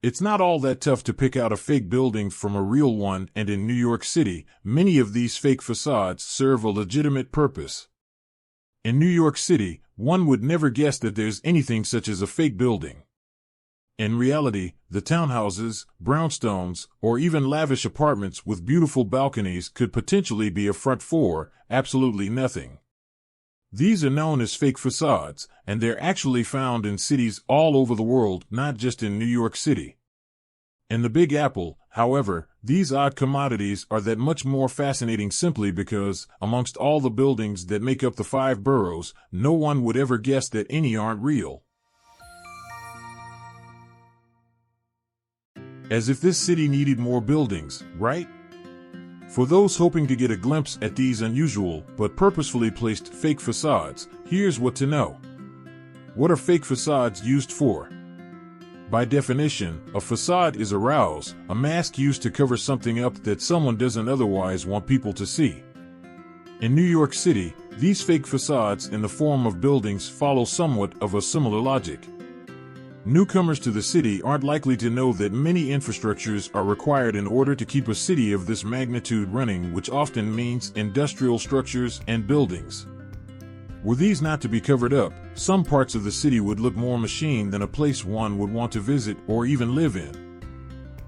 It's not all that tough to pick out a fake building from a real one, and in New York City, many of these fake facades serve a legitimate purpose. In New York City, one would never guess that there's anything such as a fake building. In reality, the townhouses, brownstones, or even lavish apartments with beautiful balconies could potentially be a front for absolutely nothing. These are known as fake facades, and they're actually found in cities all over the world, not just in New York City. In the Big Apple, however, these odd commodities are that much more fascinating simply because, amongst all the buildings that make up the 5 boroughs, no one would ever guess that any aren't real. As if this city needed more buildings, right? For those hoping to get a glimpse at these unusual but purposefully placed fake facades, here's what to know. What are fake facades used for? By definition, a facade is a ruse, a mask used to cover something up that someone doesn't otherwise want people to see. In New York City, these fake facades in the form of buildings follow somewhat of a similar logic. Newcomers to the city aren't likely to know that many infrastructures are required in order to keep a city of this magnitude running, which often means industrial structures and buildings. Were these not to be covered up, some parts of the city would look more machine than a place one would want to visit or even live in.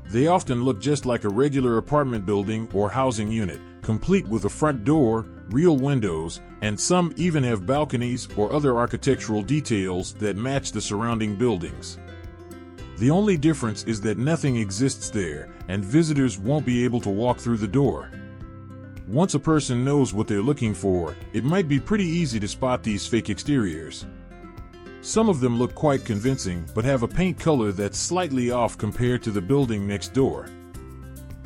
They often look just like a regular apartment building or housing unit, complete with a front door, real windows, and some even have balconies or other architectural details that match the surrounding buildings. The only difference is that nothing exists there, and visitors won't be able to walk through the door. Once a person knows what they're looking for, it might be pretty easy to spot these fake exteriors. Some of them look quite convincing, but have a paint color that's slightly off compared to the building next door.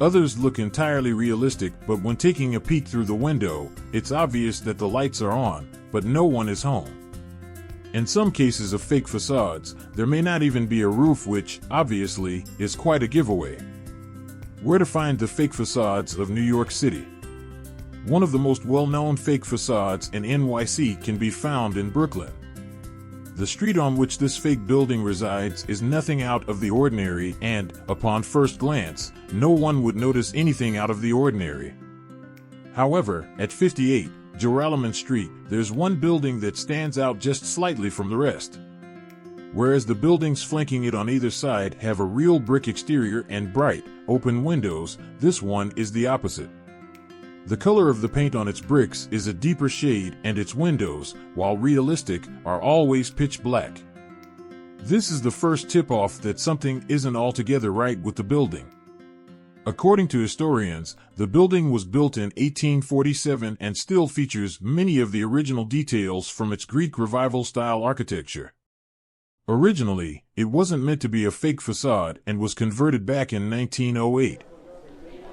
Others look entirely realistic, but when taking a peek through the window, it's obvious that the lights are on, but no one is home. In some cases of fake facades, there may not even be a roof, which, obviously, is quite a giveaway. Where to find the fake facades of New York City? One of the most well-known fake facades in NYC can be found in Brooklyn. The street on which this fake building resides is nothing out of the ordinary, and, upon first glance, no one would notice anything out of the ordinary. However, at 58 Joralemon Street, there's one building that stands out just slightly from the rest. Whereas the buildings flanking it on either side have a real brick exterior and bright, open windows, this one is the opposite. The color of the paint on its bricks is a deeper shade, and its windows, while realistic, are always pitch black. This is the first tip-off that something isn't altogether right with the building. According to historians, the building was built in 1847 and still features many of the original details from its Greek Revival-style architecture. Originally, it wasn't meant to be a fake facade and was converted back in 1908.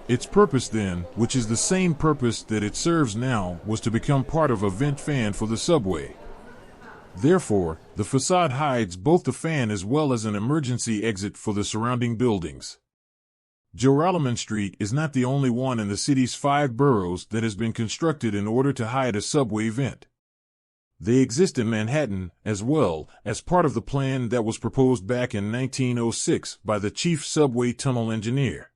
Its purpose then, which is the same purpose that it serves now, was to become part of a vent fan for the subway. Therefore, the facade hides both the fan as well as an emergency exit for the surrounding buildings. Joralemon Street is not the only one in the city's 5 boroughs that has been constructed in order to hide a subway vent. They exist in Manhattan, as well, as part of the plan that was proposed back in 1906 by the chief subway tunnel engineer.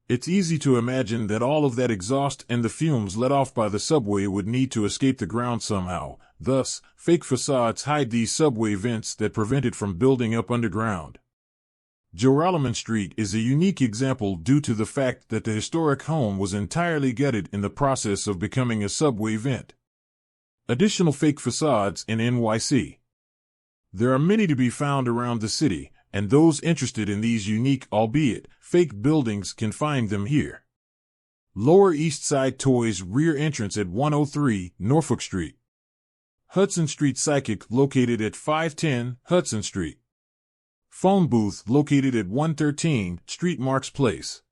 It's easy to imagine that all of that exhaust and the fumes let off by the subway would need to escape the ground somehow. Thus, fake facades hide these subway vents that prevent it from building up underground. Joralemon Street is a unique example due to the fact that the historic home was entirely gutted in the process of becoming a subway vent. Additional fake facades in NYC. There are many to be found around the city, and those interested in these unique, albeit fake buildings, can find them here. Lower East Side Toys rear entrance at 103 Norfolk Street. Hudson Street Psychic located at 510 Hudson Street. Phone booth located at 113 Street Marks Place.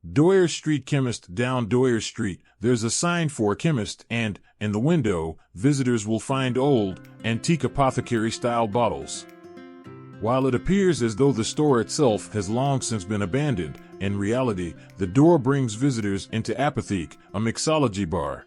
Doyer Street Chemist down Doyer Street. There's a sign for a chemist, and, in the window, visitors will find old, antique apothecary-style bottles. While it appears as though the store itself has long since been abandoned, in reality, the door brings visitors into Apotheke, a mixology bar.